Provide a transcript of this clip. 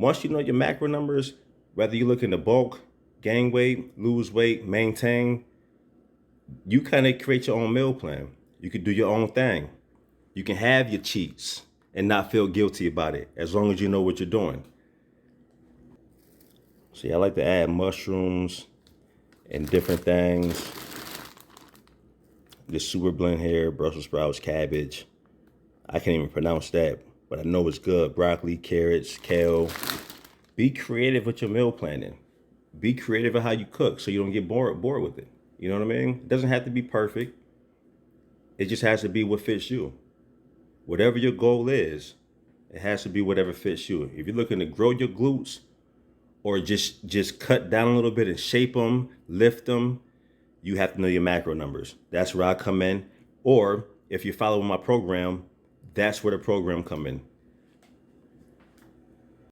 Once you know your macro numbers, whether you're looking to bulk, gain weight, lose weight, maintain, you kind of create your own meal plan. You can do your own thing. You can have your cheats and not feel guilty about it as long as you know what you're doing. See, I like to add mushrooms and different things. This super blend here, Brussels sprouts, cabbage. I can't even pronounce that, but I know it's good. Broccoli, carrots, kale. Be creative with your meal planning. Be creative in how you cook so you don't get bored with it. You know what I mean? It doesn't have to be perfect. It just has to be what fits you. Whatever your goal is, it has to be whatever fits you. If you're looking to grow your glutes or just cut down a little bit and shape them, lift them, you have to know your macro numbers. That's where I come in. Or if you're following my program, that's where the program come in.